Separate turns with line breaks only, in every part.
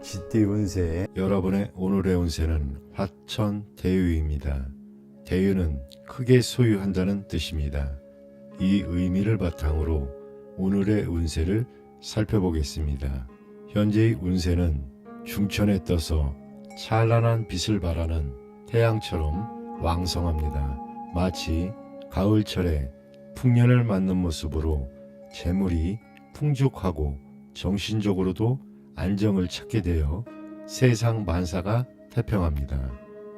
쥐띠 운세.
여러분의 오늘의 운세는 화천대유입니다. 대유는 크게 소유한다는 뜻입니다. 이 의미를 바탕으로 오늘의 운세를 살펴보겠습니다. 현재의 운세는 중천에 떠서 찬란한 빛을 발하는 태양처럼 왕성합니다. 마치 가을철에 풍년을 맞는 모습으로 재물이 풍족하고 정신적으로도 안정을 찾게 되어 세상 만사가 태평합니다.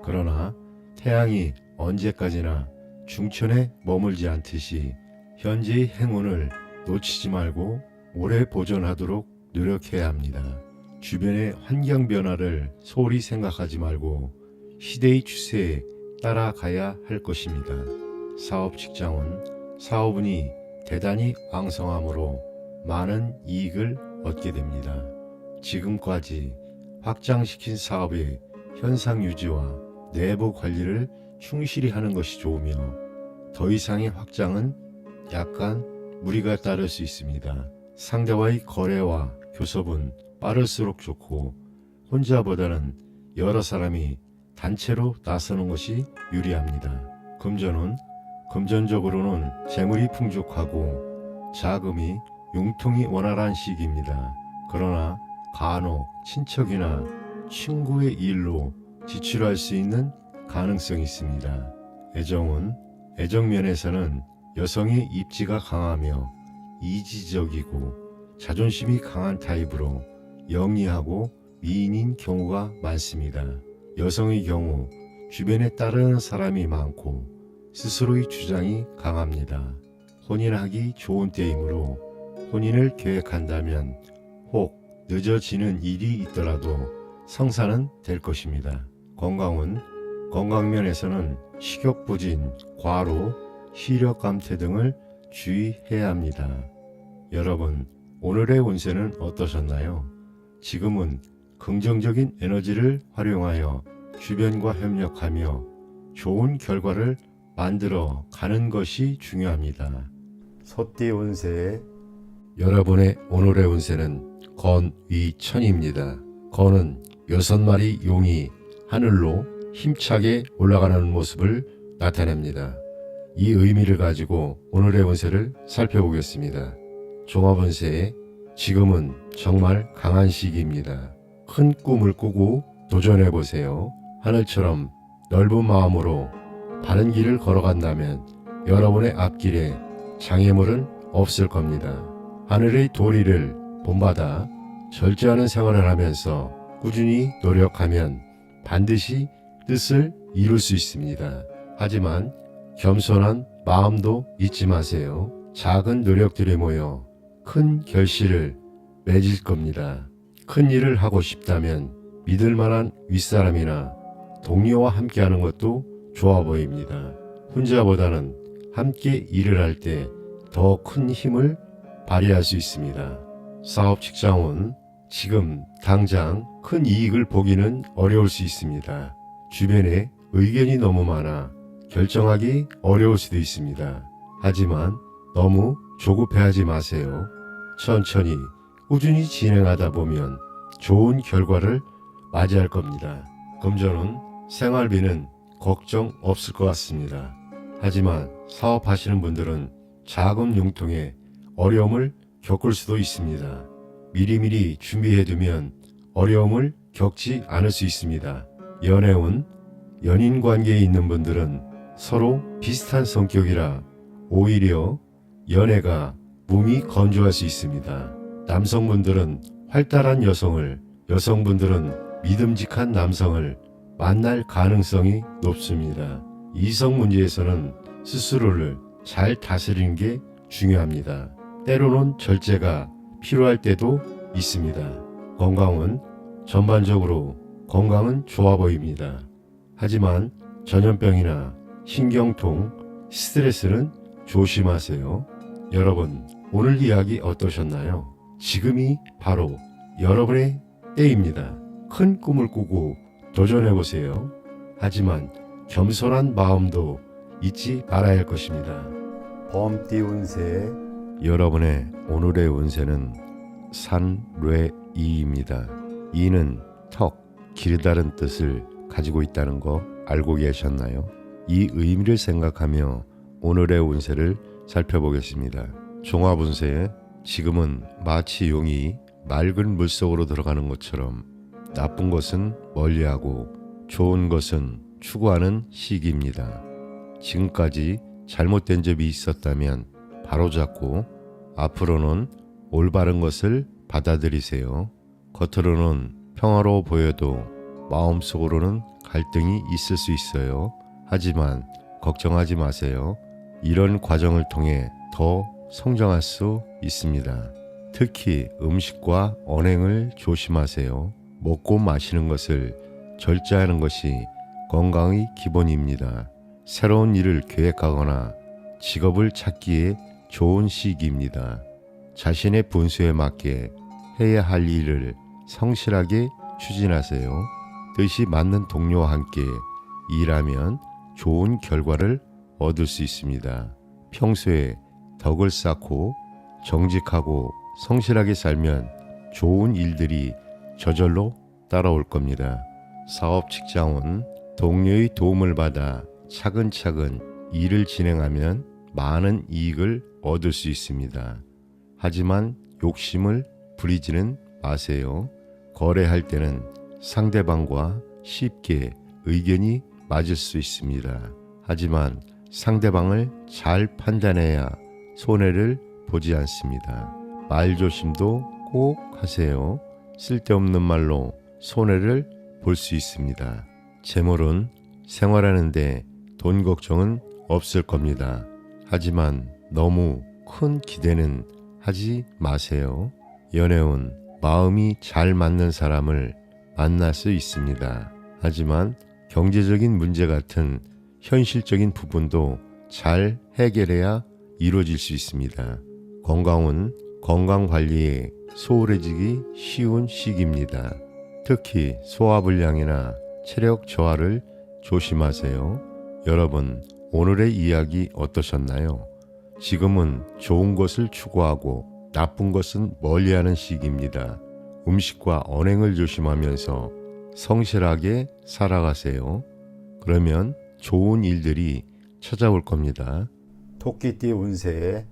그러나 태양이 언제까지나 중천에 머물지 않듯이 현재의 행운을 놓치지 말고 오래 보존하도록 노력해야 합니다. 주변의 환경 변화를 소홀히 생각하지 말고 시대의 추세에 따라가야 할 것입니다. 사업 직장은 사업운이 대단히 왕성하므로 많은 이익을 얻게 됩니다. 지금까지 확장시킨 사업의 현상 유지와 내부 관리를 충실히 하는 것이 좋으며 더 이상의 확장은 약간 무리가 따를 수 있습니다. 상대와의 거래와 교섭은 빠를수록 좋고 혼자보다는 여러 사람이 단체로 나서는 것이 유리합니다. 금전은 금전적으로는 재물이 풍족하고 자금이 융통이 원활한 시기입니다. 그러나 간혹 친척이나 친구의 일로 지출할 수 있는 가능성이 있습니다. 애정은 애정면에서는 여성의 입지가 강하며 이지적이고 자존심이 강한 타입으로 영리하고 미인인 경우가 많습니다. 여성의 경우 주변에 따르는 사람이 많고 스스로의 주장이 강합니다. 혼인하기 좋은 때이므로 혼인을 계획한다면 혹 늦어지는 일이 있더라도 성사는 될 것입니다. 건강은 건강면에서는 식욕부진, 과로, 시력감퇴 등을 주의해야 합니다. 여러분, 오늘의 운세는 어떠셨나요? 지금은 긍정적인 에너지를 활용하여 주변과 협력하며 좋은 결과를 만들어 가는 것이 중요합니다.
소띠 운세.
여러분의 오늘의 운세는 건위천입니다. 건은 6마리 용이 하늘로 힘차게 올라가는 모습을 나타냅니다. 이 의미를 가지고 오늘의 운세를 살펴보겠습니다. 종합운세. 지금은 정말 강한 시기입니다. 큰 꿈을 꾸고 도전해보세요. 하늘처럼 넓은 마음으로 바른 길을 걸어간다면 여러분의 앞길에 장애물은 없을 겁니다. 하늘의 도리를 본받아 절제하는 생활을 하면서 꾸준히 노력하면 반드시 뜻을 이룰 수 있습니다. 하지만 겸손한 마음도 잊지 마세요. 작은 노력들이 모여 큰 결실을 맺을 겁니다. 큰 일을 하고 싶다면 믿을 만한 윗사람이나 동료와 함께하는 것도 좋아 보입니다. 혼자보다는 함께 일을 할 때 더 큰 힘을 발휘할 수 있습니다. 사업 직장은 지금 당장 큰 이익을 보기는 어려울 수 있습니다. 주변에 의견이 너무 많아 결정하기 어려울 수도 있습니다. 하지만 너무 조급해하지 마세요. 천천히 꾸준히 진행하다 보면 좋은 결과를 맞이할 겁니다. 금전은 생활비는 걱정 없을 것 같습니다. 하지만 사업하시는 분들은 자금 융통에 어려움을 겪을 수도 있습니다. 미리미리 준비해두면 어려움을 겪지 않을 수 있습니다. 연애운. 연인 관계에 있는 분들은 서로 비슷한 성격이라 오히려 연애가 몸이 건조할 수 있습니다. 남성분들은 활달한 여성을, 여성분들은 믿음직한 남성을 만날 가능성이 높습니다. 이성 문제에서는 스스로를 잘 다스리는 게 중요합니다. 때로는 절제가 필요할 때도 있습니다. 건강은 전반적으로 건강은 좋아 보입니다. 하지만 전염병이나 신경통, 스트레스는 조심하세요. 여러분, 오늘 이야기 어떠셨나요? 지금이 바로 여러분의 때입니다. 큰 꿈을 꾸고 도전해보세요. 하지만 겸손한 마음도 잊지 말아야 할 것입니다.
범띠 운세.
여러분의 오늘의 운세는 산뢰이입니다.
이는 턱, 기르다는 뜻을 가지고 있다는 거 알고 계셨나요? 이 의미를 생각하며 오늘의 운세를 살펴보겠습니다. 종합운세, 지금은 마치 용이 맑은 물속으로 들어가는 것처럼 나쁜 것은 멀리하고 좋은 것은 추구하는 시기입니다. 지금까지 잘못된 점이 있었다면 바로잡고 앞으로는 올바른 것을 받아들이세요. 겉으로는 평화로워 보여도 마음속으로는 갈등이 있을 수 있어요. 하지만 걱정하지 마세요. 이런 과정을 통해 더 성장할 수 있습니다. 특히 음식과 언행을 조심하세요. 먹고 마시는 것을 절제하는 것이 건강의 기본입니다. 새로운 일을 계획하거나 직업을 찾기에 좋은 시기입니다. 자신의 분수에 맞게 해야 할 일을 성실하게 추진하세요. 뜻이 맞는 동료와 함께 일하면 좋은 결과를 얻을 수 있습니다. 평소에 덕을 쌓고 정직하고 성실하게 살면 좋은 일들이 저절로 따라올 겁니다. 사업 직장은 동료의 도움을 받아 차근차근 일을 진행하면 많은 이익을 얻을 수 있습니다. 하지만 욕심을 부리지는 마세요. 거래할 때는 상대방과 쉽게 의견이 맞을 수 있습니다. 하지만 상대방을 잘 판단해야 손해를 보지 않습니다. 말조심도 꼭 하세요. 쓸데없는 말로 손해를 볼 수 있습니다. 재물은 생활하는데 돈 걱정은 없을 겁니다. 하지만 너무 큰 기대는 하지 마세요. 연애운, 마음이 잘 맞는 사람을 만날 수 있습니다. 하지만 경제적인 문제 같은 현실적인 부분도 잘 해결해야 이루어질 수 있습니다. 건강은 건강관리에 소홀해지기 쉬운 시기입니다. 특히 소화불량이나 체력 저하를 조심하세요. 여러분, 오늘의 이야기 어떠셨나요? 지금은 좋은 것을 추구하고 나쁜 것은 멀리하는 시기입니다. 음식과 언행을 조심하면서 성실하게 살아가세요. 그러면 좋은 일들이 찾아올 겁니다. 토끼띠 운세에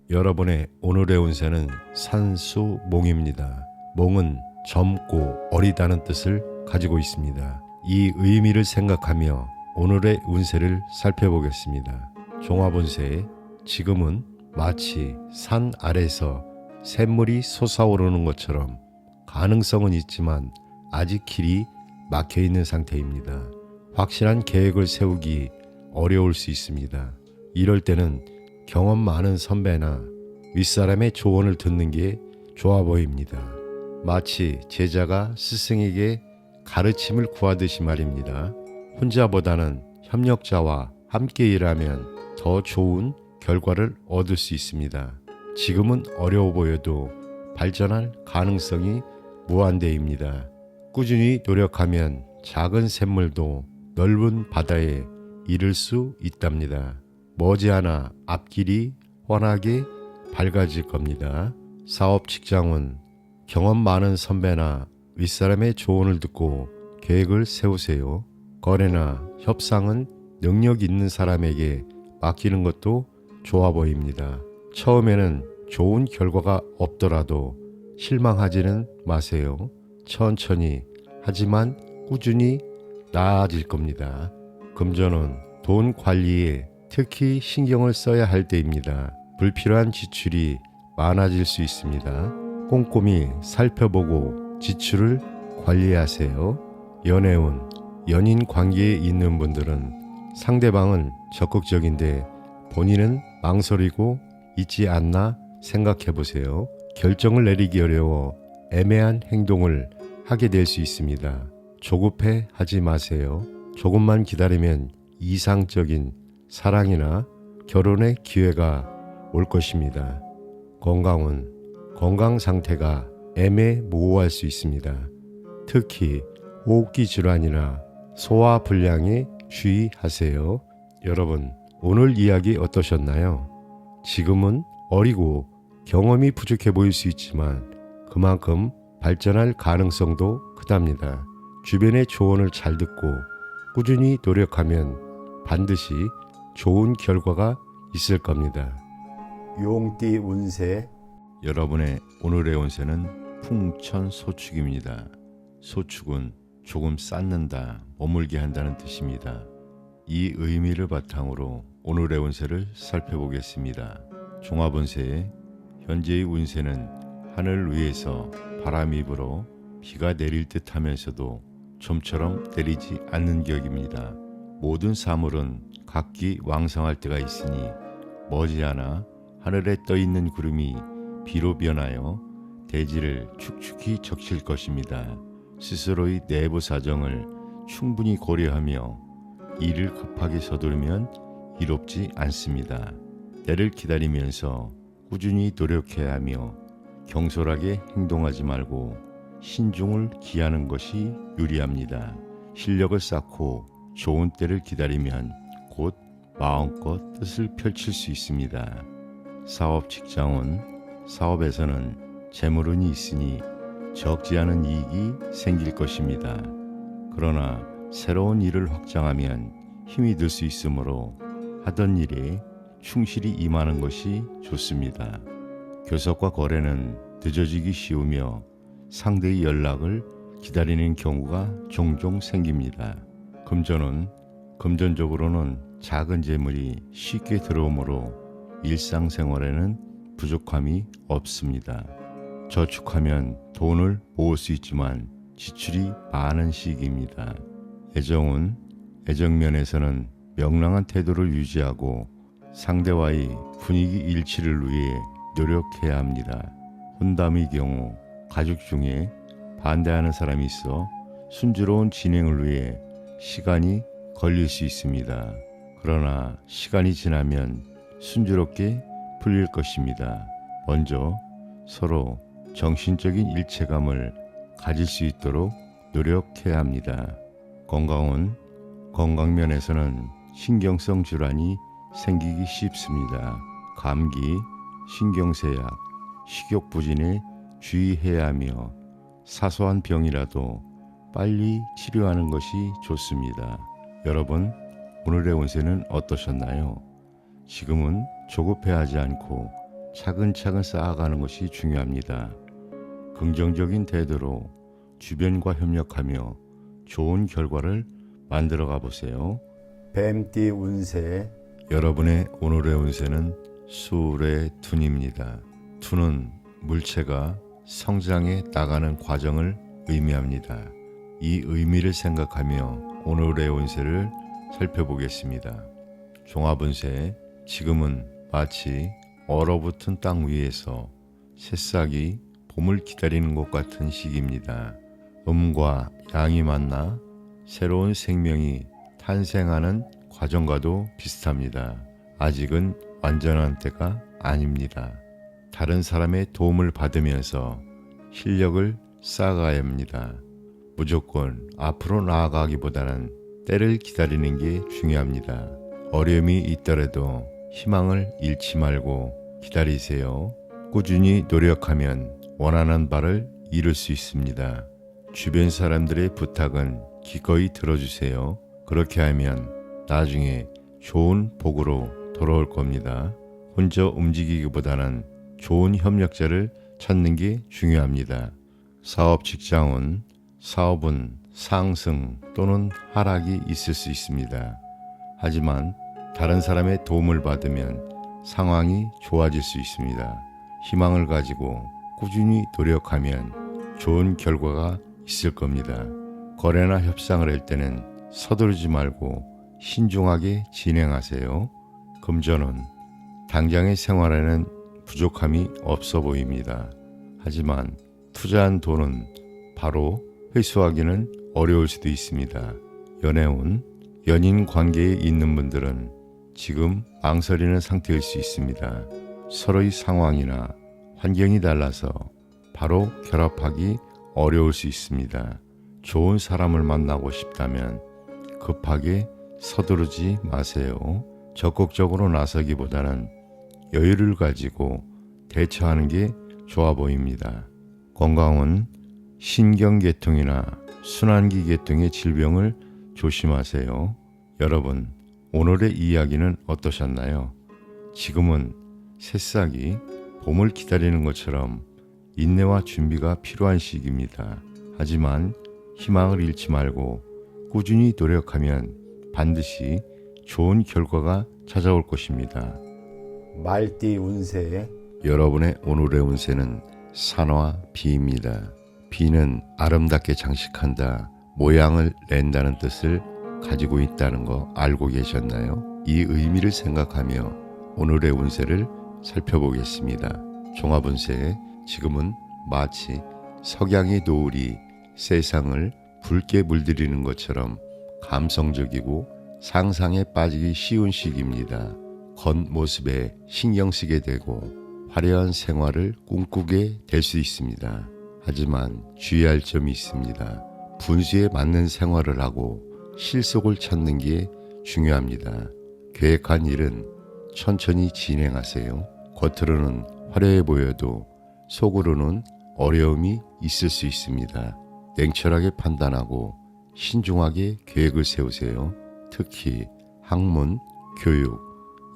여러분의 오늘의 운세는 산수몽입니다. 몽은 젊고 어리다는 뜻을 가지고 있습니다. 이 의미를 생각하며 오늘의 운세를 살펴보겠습니다. 종합운세, 지금은 마치 산 아래서 샘물이 솟아오르는 것처럼 가능성은 있지만 아직 길이 막혀 있는 상태입니다. 확실한 계획을 세우기 어려울 수 있습니다. 이럴 때는 경험 많은 선배나 윗사람의 조언을 듣는 게 좋아 보입니다. 마치 제자가 스승에게 가르침을 구하듯이 말입니다. 혼자보다는 협력자와 함께 일하면 더 좋은 결과를 얻을 수 있습니다. 지금은 어려워 보여도 발전할 가능성이 무한대입니다. 꾸준히 노력하면 작은 샘물도 넓은 바다에 이를 수 있답니다. 머지않아 앞길이 훤하게 밝아질 겁니다. 사업 직장은 경험 많은 선배나 윗사람의 조언을 듣고 계획을 세우세요. 거래나 협상은 능력 있는 사람에게 맡기는 것도 좋아 보입니다. 처음에는 좋은 결과가 없더라도 실망하지는 마세요. 천천히 하지만 꾸준히 나아질 겁니다. 금전은 돈 관리에 특히 신경을 써야 할 때입니다. 불필요한 지출이 많아질 수 있습니다. 꼼꼼히 살펴보고 지출을 관리하세요. 연애운, 연인 관계에 있는 분들은 상대방은 적극적인데 본인은 망설이고 있지 않나 생각해 보세요. 결정을 내리기 어려워 애매한 행동을 하게 될 수 있습니다. 조급해 하지 마세요. 조금만 기다리면 이상적인 사랑이나 결혼의 기회가 올 것입니다. 건강은 건강 상태가 애매모호할 수 있습니다. 특히 호흡기 질환이나 소화 불량에 주의하세요. 여러분, 오늘 이야기 어떠셨나요? 지금은 어리고 경험이 부족해 보일 수 있지만 그만큼 발전할 가능성도 크답니다. 주변의 조언을 잘 듣고 꾸준히 노력하면 반드시 좋은 결과가 있을 겁니다.
용띠 운세.
여러분의 오늘의 운세는 풍천소축입니다. 소축은 조금 쌓는다, 머물게 한다는 뜻입니다. 이 의미를 바탕으로 오늘의 운세를 살펴보겠습니다. 종합운세. 현재의 운세는 하늘 위에서 바람이 불어 비가 내릴 듯 하면서도 좀처럼 내리지 않는 격입니다. 모든 사물은 각기 왕성할 때가 있으니 머지않아 하늘에 떠있는 구름이 비로 변하여 대지를 축축히 적실 것입니다. 스스로의 내부 사정을 충분히 고려하며 일을 급하게 서두르면 이롭지 않습니다. 때를 기다리면서 꾸준히 노력해야 하며 경솔하게 행동하지 말고 신중을 기하는 것이 유리합니다. 실력을 쌓고 좋은 때를 기다리면 곧 마음껏 뜻을 펼칠 수 있습니다. 사업 직장은 사업에서는 재물운이 있으니 적지 않은 이익이 생길 것입니다. 그러나 새로운 일을 확장하면 힘이 들 수 있으므로 하던 일에 충실히 임하는 것이 좋습니다. 교섭과 거래는 늦어지기 쉬우며 상대의 연락을 기다리는 경우가 종종 생깁니다. 금전적으로는 작은 재물이 쉽게 들어오므로 일상생활에는 부족함이 없습니다. 저축하면 돈을 모을 수 있지만 지출이 많은 시기입니다. 애정면에서는 명랑한 태도를 유지하고 상대와의 분위기 일치를 위해 노력해야 합니다. 혼담의 경우 가족 중에 반대하는 사람이 있어 순조로운 진행을 위해 시간이 걸릴 수 있습니다. 그러나 시간이 지나면 순조롭게 풀릴 것입니다. 먼저 서로 정신적인 일체감을 가질 수 있도록 노력해야 합니다. 건강면에서는 신경성 질환이 생기기 쉽습니다. 감기, 신경쇠약, 식욕부진에 주의해야 하며 사소한 병이라도 빨리 치료하는 것이 좋습니다. 여러분, 오늘의 운세는 어떠셨나요? 지금은 조급해하지 않고 차근차근 쌓아가는 것이 중요합니다. 긍정적인 태도로 주변과 협력하며 좋은 결과를 만들어 가보세요.
뱀띠 운세.
여러분의 오늘의 운세는 수의 둔입니다. 둔은 물체가 성장해 나가는 과정을 의미합니다. 이 의미를 생각하며 오늘의 운세를 살펴보겠습니다. 종합운세. 지금은 마치 얼어붙은 땅 위에서 새싹이 봄을 기다리는 것 같은 시기입니다. 음과 양이 만나 새로운 생명이 탄생하는 과정과도 비슷합니다. 아직은 완전한 때가 아닙니다. 다른 사람의 도움을 받으면서 실력을 쌓아가야 합니다. 무조건 앞으로 나아가기보다는 때를 기다리는 게 중요합니다. 어려움이 있더라도 희망을 잃지 말고 기다리세요. 꾸준히 노력하면 원하는 바를 이룰 수 있습니다. 주변 사람들의 부탁은 기꺼이 들어주세요. 그렇게 하면 나중에 좋은 복으로 돌아올 겁니다. 혼자 움직이기보다는 좋은 협력자를 찾는 게 중요합니다. 사업 직장은 사업은 상승 또는 하락이 있을 수 있습니다. 하지만 다른 사람의 도움을 받으면 상황이 좋아질 수 있습니다. 희망을 가지고 꾸준히 노력하면 좋은 결과가 있을 겁니다. 거래나 협상을 할 때는 서두르지 말고 신중하게 진행하세요. 금전은 당장의 생활에는 부족함이 없어 보입니다. 하지만 투자한 돈은 바로 회수하기는 어려울 수도 있습니다. 연애운. 연인 관계에 있는 분들은 지금 망설이는 상태일 수 있습니다. 서로의 상황이나 환경이 달라서 바로 결합하기 어려울 수 있습니다. 좋은 사람을 만나고 싶다면 급하게 서두르지 마세요. 적극적으로 나서기보다는 여유를 가지고 대처하는 게 좋아 보입니다. 건강은 신경계통이나 순환기 계통의 질병을 조심하세요. 여러분, 오늘의 이야기는 어떠셨나요? 지금은 새싹이 봄을 기다리는 것처럼 인내와 준비가 필요한 시기입니다. 하지만 희망을 잃지 말고 꾸준히 노력하면 반드시 좋은 결과가 찾아올 것입니다.
말띠 운세,
여러분의 오늘의 운세는 산화 비입니다. 비는 아름답게 장식한다, 모양을 낸다는 뜻을 가지고 있다는 거 알고 계셨나요? 이 의미를 생각하며 오늘의 운세를 살펴보겠습니다. 종합운세, 지금은 마치 석양의 노을이 세상을 붉게 물들이는 것처럼 감성적이고 상상에 빠지기 쉬운 시기입니다. 겉모습에 신경 쓰게 되고 화려한 생활을 꿈꾸게 될 수 있습니다. 하지만 주의할 점이 있습니다. 분수에 맞는 생활을 하고 실속을 찾는 게 중요합니다. 계획한 일은 천천히 진행하세요. 겉으로는 화려해 보여도 속으로는 어려움이 있을 수 있습니다. 냉철하게 판단하고 신중하게 계획을 세우세요. 특히 학문, 교육,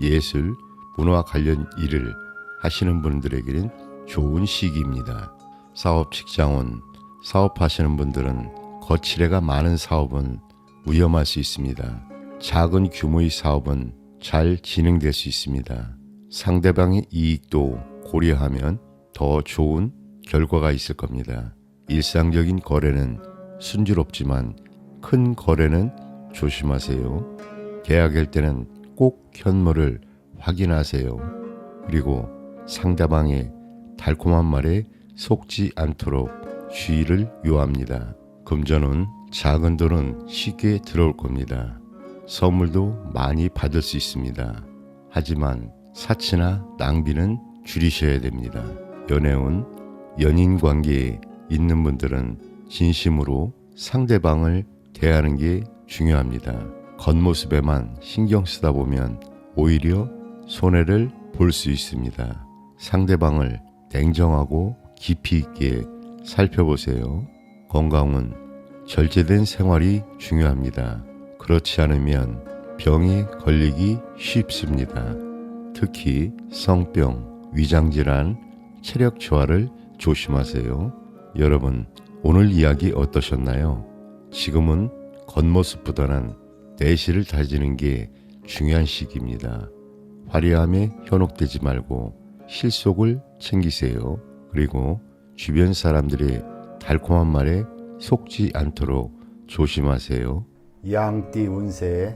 예술, 문화 관련 일을 하시는 분들에게는 좋은 시기입니다. 사업 직장원, 사업하시는 분들은 거칠애가 많은 사업은 위험할 수 있습니다. 작은 규모의 사업은 잘 진행될 수 있습니다. 상대방의 이익도 고려하면 더 좋은 결과가 있을 겁니다. 일상적인 거래는 순조롭지만 큰 거래는 조심하세요. 계약할 때는 꼭 현물을 확인하세요. 그리고 상대방의 달콤한 말에 속지 않도록 주의를 요합니다. 금전은 작은 돈은 쉽게 들어올 겁니다. 선물도 많이 받을 수 있습니다. 하지만 사치나 낭비는 줄이셔야 됩니다. 연애운, 연인 관계에 있는 분들은 진심으로 상대방을 대하는 게 중요합니다. 겉모습에만 신경 쓰다 보면 오히려 손해를 볼 수 있습니다. 상대방을 냉정하고 깊이 있게 살펴보세요. 건강은 절제된 생활이 중요합니다. 그렇지 않으면 병에 걸리기 쉽습니다. 특히 성병, 위장질환, 체력 저하를 조심하세요. 여러분, 오늘 이야기 어떠셨나요? 지금은 겉모습보다는 내실을 다지는 게 중요한 시기입니다. 화려함에 현혹되지 말고 실속을 챙기세요. 그리고 주변 사람들의 달콤한 말에 속지 않도록 조심하세요.
양띠 운세,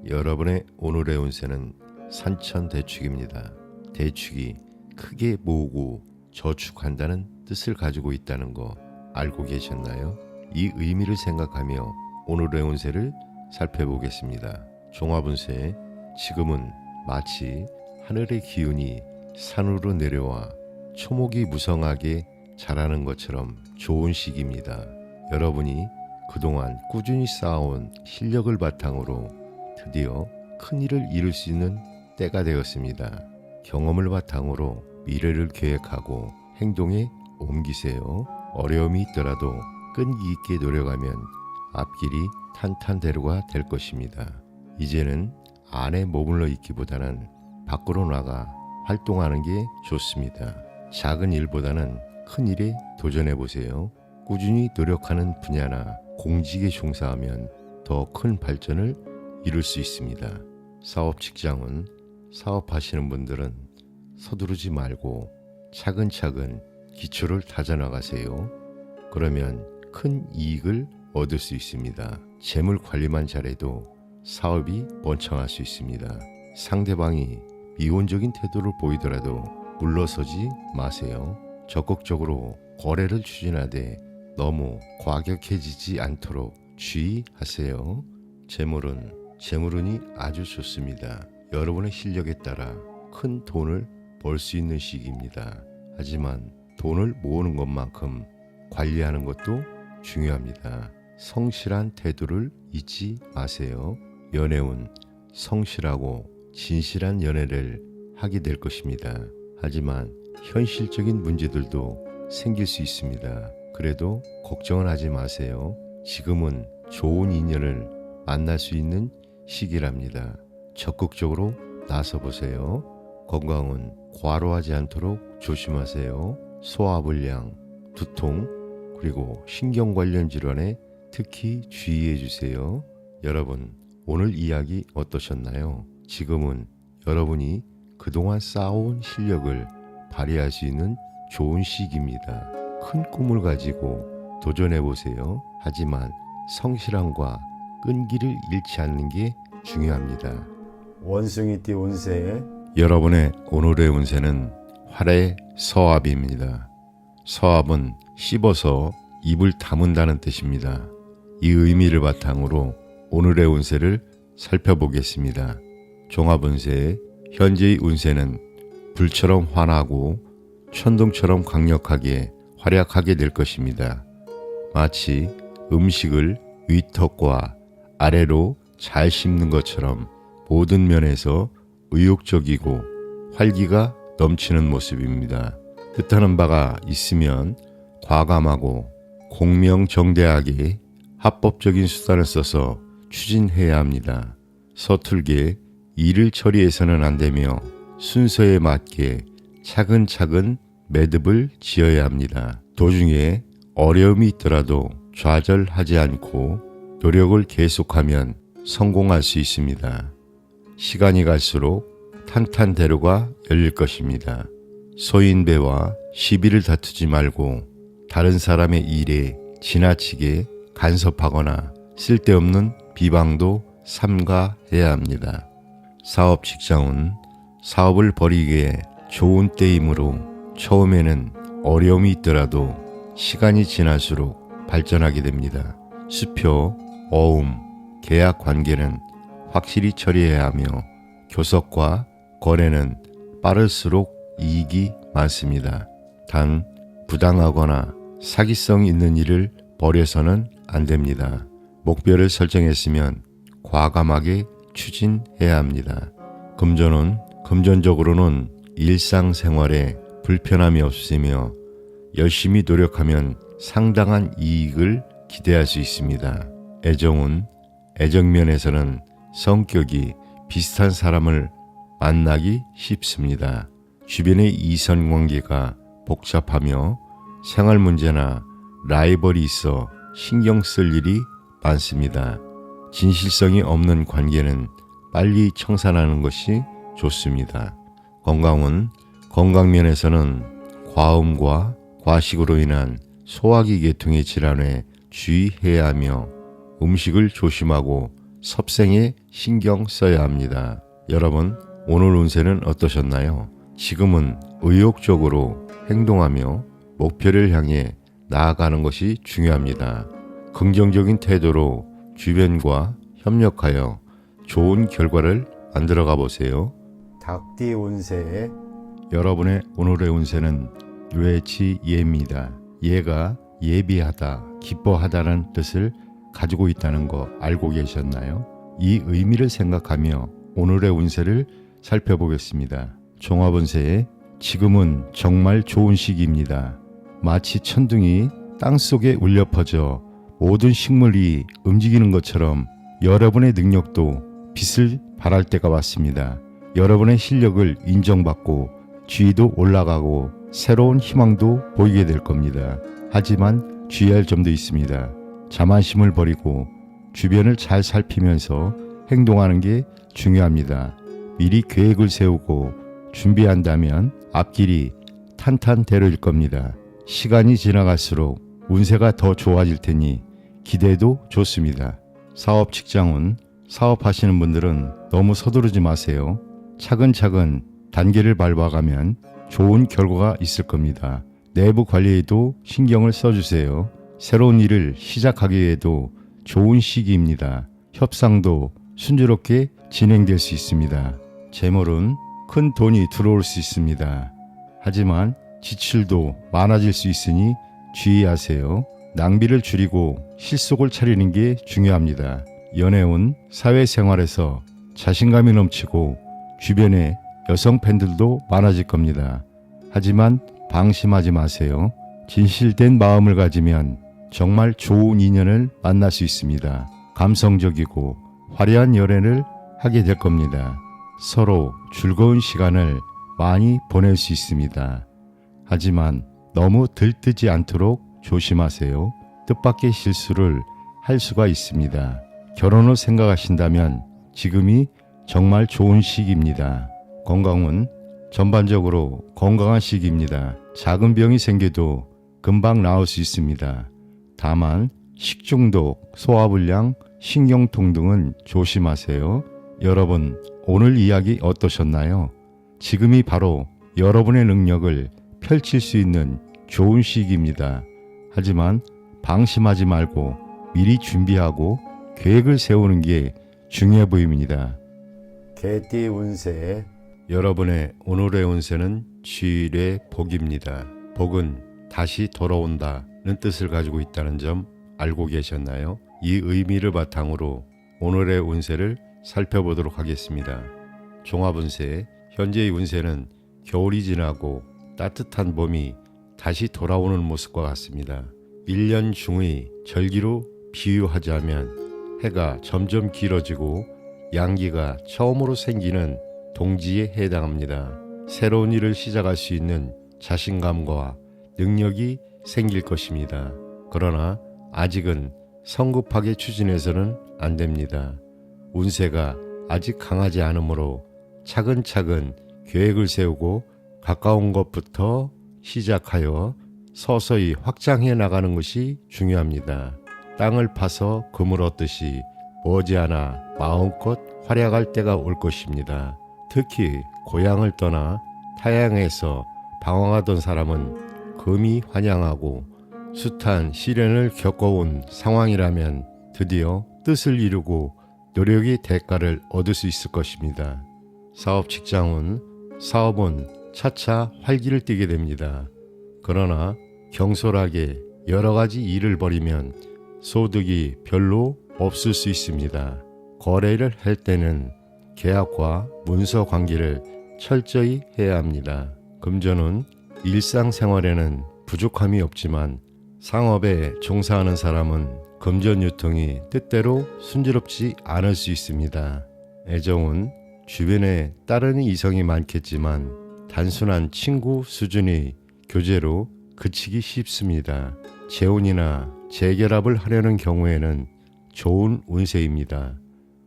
여러분의 오늘의 운세는 산천대축입니다. 대축이 크게 모으고 저축한다는 뜻을 가지고 있다는 거 알고 계셨나요? 이 의미를 생각하며 오늘의 운세를 살펴보겠습니다. 종합운세, 지금은 마치 하늘의 기운이 산으로 내려와 초목이 무성하게 자라는 것처럼 좋은 시기입니다. 여러분이 그동안 꾸준히 쌓아온 실력을 바탕으로 드디어 큰 일을 이룰 수 있는 때가 되었습니다. 경험을 바탕으로 미래를 계획하고 행동에 옮기세요. 어려움이 있더라도 끈기 있게 노력하면 앞길이 탄탄대로가 될 것입니다. 이제는 안에 머물러 있기보다는 밖으로 나가 활동하는 게 좋습니다. 작은 일보다는 큰 일에 도전해 보세요. 꾸준히 노력하는 분야나 공직에 종사하면 더 큰 발전을 이룰 수 있습니다. 사업 직장은 사업하시는 분들은 서두르지 말고 차근차근 기초를 다져나가세요. 그러면 큰 이익을 얻을 수 있습니다. 재물 관리만 잘해도 사업이 번창할 수 있습니다. 상대방이 미온적인 태도를 보이더라도 물러서지 마세요. 적극적으로 거래를 추진하되 너무 과격해지지 않도록 주의하세요. 재물운이 아주 좋습니다. 여러분의 실력에 따라 큰 돈을 벌 수 있는 시기입니다. 하지만 돈을 모으는 것만큼 관리하는 것도 중요합니다. 성실한 태도를 잊지 마세요. 연애운, 성실하고 진실한 연애를 하게 될 것입니다. 하지만 현실적인 문제들도 생길 수 있습니다. 그래도 걱정은 하지 마세요. 지금은 좋은 인연을 만날 수 있는 시기랍니다. 적극적으로 나서보세요. 건강은 과로하지 않도록 조심하세요. 소화불량, 두통, 그리고 신경 관련 질환에 특히 주의해 주세요. 여러분, 오늘 이야기 어떠셨나요? 지금은 여러분이 그동안 쌓아온 실력을 발휘할 수 있는 좋은 시기입니다. 큰 꿈을 가지고 도전해 보세요. 하지만 성실함과 끈기를 잃지 않는 게 중요합니다.
원숭이띠 운세
여러분의 오늘의 운세는 활의 서합입니다. 서합은 씹어서 입을 다문다는 뜻입니다. 이 의미를 바탕으로 오늘의 운세를 살펴보겠습니다. 종합운세, 현재의 운세는 불처럼 환하고 천둥처럼 강력하게 활약하게 될 것입니다. 마치 음식을 위턱과 아래로 잘 씹는 것처럼 모든 면에서 의욕적이고 활기가 넘치는 모습입니다. 뜻하는 바가 있으면 과감하고 공명정대하게 합법적인 수단을 써서 추진해야 합니다. 서툴게 일을 처리해서는 안 되며 순서에 맞게 차근차근 매듭을 지어야 합니다. 도중에 어려움이 있더라도 좌절하지 않고 노력을 계속하면 성공할 수 있습니다. 시간이 갈수록 탄탄대로가 열릴 것입니다. 소인배와 시비를 다투지 말고 다른 사람의 일에 지나치게 간섭하거나 쓸데없는 비방도 삼가해야 합니다. 사업 직장은 사업을 벌이기에 좋은 때이므로 처음에는 어려움이 있더라도 시간이 지날수록 발전하게 됩니다. 수표, 어음, 계약 관계는 확실히 처리해야 하며 교섭과 거래는 빠를수록 이익이 많습니다. 단 부당하거나 사기성 있는 일을 벌여서는 안 됩니다. 목표를 설정했으면 과감하게 추진해야 합니다. 금전적으로는 일상생활에 불편함이 없으며 열심히 노력하면 상당한 이익을 기대할 수 있습니다. 애정은 애정면에서는 성격이 비슷한 사람을 만나기 쉽습니다. 주변의 이성관계가 복잡하며 생활 문제나 라이벌이 있어 신경 쓸 일이 많습니다. 진실성이 없는 관계는 빨리 청산하는 것이 좋습니다. 건강은 건강면에서는 과음과 과식으로 인한 소화기 계통의 질환에 주의해야 하며 음식을 조심하고 섭생에 신경 써야 합니다. 여러분, 오늘 운세는 어떠셨나요? 지금은 의욕적으로 행동하며 목표를 향해 나아가는 것이 중요합니다. 긍정적인 태도로 주변과 협력하여 좋은 결과를 만들어가 보세요.
닭띠 운세
여러분의 오늘의 운세는 뇌치예입니다. 예가 예비하다, 기뻐하다는 뜻을 가지고 있다는 거 알고 계셨나요? 이 의미를 생각하며 오늘의 운세를 살펴보겠습니다. 종합운세, 지금은 정말 좋은 시기입니다. 마치 천둥이 땅속에 울려 퍼져 모든 식물이 움직이는 것처럼 여러분의 능력도 빛을 발할 때가 왔습니다. 여러분의 실력을 인정받고 지위도 올라가고 새로운 희망도 보이게 될 겁니다. 하지만 주의할 점도 있습니다. 자만심을 버리고 주변을 잘 살피면서 행동하는 게 중요합니다. 미리 계획을 세우고 준비한다면 앞길이 탄탄대로일 겁니다. 시간이 지나갈수록 운세가 더 좋아질 테니 기대도 좋습니다. 사업 직장은 사업하시는 분들은 너무 서두르지 마세요. 차근차근 단계를 밟아가면 좋은 결과가 있을 겁니다. 내부 관리에도 신경을 써주세요. 새로운 일을 시작하기 위해도 좋은 시기입니다. 협상도 순조롭게 진행될 수 있습니다. 재물은 큰 돈이 들어올 수 있습니다. 하지만 지출도 많아질 수 있으니 주의하세요. 낭비를 줄이고 실속을 차리는 게 중요합니다. 연애운 사회생활에서 자신감이 넘치고 주변에 여성 팬들도 많아질 겁니다. 하지만 방심하지 마세요. 진실된 마음을 가지면 정말 좋은 인연을 만날 수 있습니다. 감성적이고 화려한 연애를 하게 될 겁니다. 서로 즐거운 시간을 많이 보낼 수 있습니다. 하지만 너무 들뜨지 않도록 조심하세요. 뜻밖의 실수를 할 수가 있습니다. 결혼을 생각하신다면 지금이 정말 좋은 시기입니다. 건강은 전반적으로 건강한 시기입니다. 작은 병이 생겨도 금방 나을 수 있습니다. 다만 식중독, 소화불량, 신경통 등은 조심하세요. 여러분, 오늘 이야기 어떠셨나요? 지금이 바로 여러분의 능력을 펼칠 수 있는 좋은 시기입니다. 하지만 방심하지 말고 미리 준비하고 계획을 세우는 게 중요해 보입니다.
개띠 운세
여러분의 오늘의 운세는 쥐의 복입니다. 복은 다시 돌아온다는 뜻을 가지고 있다는 점 알고 계셨나요? 이 의미를 바탕으로 오늘의 운세를 살펴보도록 하겠습니다. 종합운세, 현재의 운세는 겨울이 지나고 따뜻한 봄이 다시 돌아오는 모습과 같습니다. 1년 중의 절기로 비유하자면 해가 점점 길어지고 양기가 처음으로 생기는 동지에 해당합니다. 새로운 일을 시작할 수 있는 자신감과 능력이 생길 것입니다. 그러나 아직은 성급하게 추진해서는 안 됩니다. 운세가 아직 강하지 않으므로 차근차근 계획을 세우고 가까운 것부터 시작하여 서서히 확장해 나가는 것이 중요합니다. 땅을 파서 금을 얻듯이 머지않아 마음껏 활약할 때가 올 것입니다. 특히 고향을 떠나 타향에서 방황하던 사람은 금이 환영하고 숱한 시련을 겪어온 상황이라면 드디어 뜻을 이루고 노력의 대가를 얻을 수 있을 것입니다. 사업 직장은 사업은 차차 활기를 띠게 됩니다. 그러나 경솔하게 여러 가지 일을 벌이면 소득이 별로 없을 수 있습니다. 거래를 할 때는 계약과 문서 관계를 철저히 해야 합니다. 금전은 일상생활에는 부족함이 없지만 상업에 종사하는 사람은 금전 유통이 뜻대로 순조롭지 않을 수 있습니다. 애정은 주변에 따르는 이성이 많겠지만 단순한 친구 수준의 교제로 그치기 쉽습니다. 재혼이나 재결합을 하려는 경우에는 좋은 운세입니다.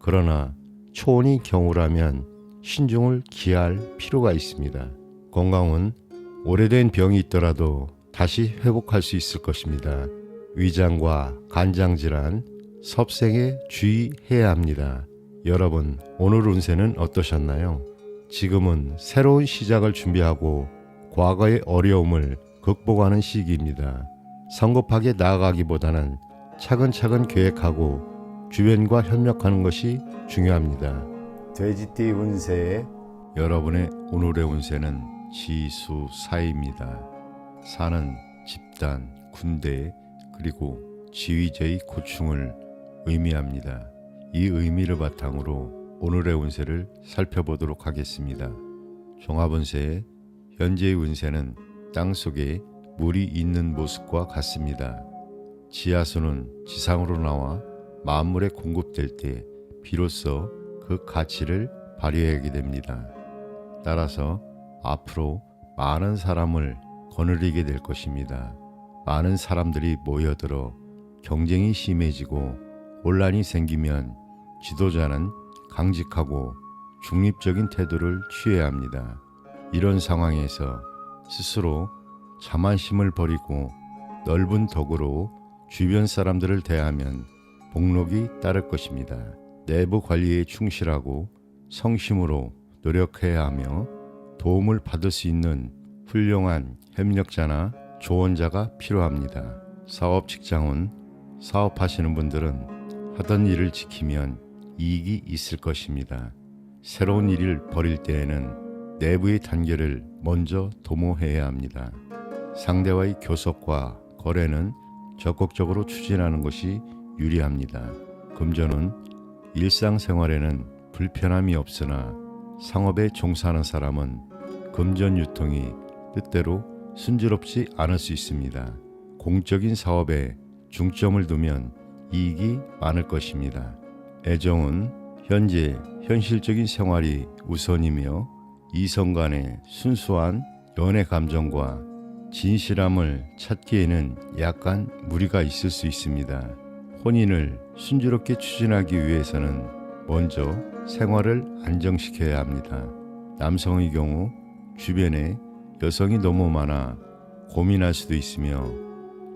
그러나 초혼의 경우라면 신중을 기할 필요가 있습니다. 건강은 오래된 병이 있더라도 다시 회복할 수 있을 것입니다. 위장과 간장질환, 섭생에 주의해야 합니다. 여러분, 오늘 운세는 어떠셨나요? 지금은 새로운 시작을 준비하고 과거의 어려움을 극복하는 시기입니다. 성급하게 나아가기보다는 차근차근 계획하고 주변과 협력하는 것이 중요합니다.
돼지띠 운세
여러분의 오늘의 운세는 지수사입니다. 사는 집단, 군대, 그리고 지휘자의 고충을 의미합니다. 이 의미를 바탕으로 오늘의 운세를 살펴보도록 하겠습니다. 종합운세의 현재의 운세는 땅속에 물이 있는 모습과 같습니다. 지하수는 지상으로 나와 만물에 공급될 때 비로소 그 가치를 발휘하게 됩니다. 따라서 앞으로 많은 사람을 거느리게 될 것입니다. 많은 사람들이 모여들어 경쟁이 심해지고 혼란이 생기면 지도자는 강직하고 중립적인 태도를 취해야 합니다. 이런 상황에서 스스로 자만심을 버리고 넓은 덕으로 주변 사람들을 대하면 복록이 따를 것입니다. 내부 관리에 충실하고 성심으로 노력해야 하며 도움을 받을 수 있는 훌륭한 협력자나 조언자가 필요합니다. 사업 직장은 사업하시는 분들은 하던 일을 지키면 이익이 있을 것입니다. 새로운 일을 벌일 때에는 내부의 단계를 먼저 도모해야 합니다. 상대와의 교섭과 거래는 적극적으로 추진하는 것이 유리합니다. 금전은 일상생활에는 불편함이 없으나 상업에 종사하는 사람은 금전 유통이 뜻대로 순조롭지 않을 수 있습니다. 공적인 사업에 중점을 두면 이익이 많을 것입니다. 애정은 현재 현실적인 생활이 우선이며 이성 간의 순수한 연애 감정과 진실함을 찾기에는 약간 무리가 있을 수 있습니다. 혼인을 순조롭게 추진하기 위해서는 먼저 생활을 안정시켜야 합니다. 남성의 경우 주변에 여성이 너무 많아 고민할 수도 있으며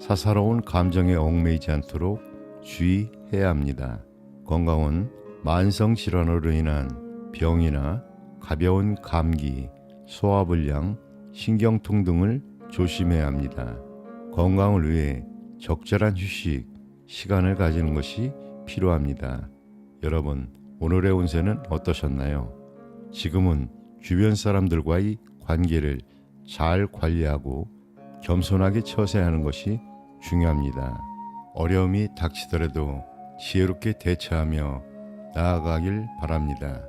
사사로운 감정에 얽매이지 않도록 주의해야 합니다. 건강은 만성 질환으로 인한 병이나 가벼운 감기, 소화불량, 신경통 등을 조심해야 합니다. 건강을 위해 적절한 휴식, 시간을 가지는 것이 필요합니다. 여러분, 오늘의 운세는 어떠셨나요? 지금은 주변 사람들과의 관계를 잘 관리하고 겸손하게 처세하는 것이 중요합니다. 어려움이 닥치더라도 지혜롭게 대처하며 나아가길 바랍니다.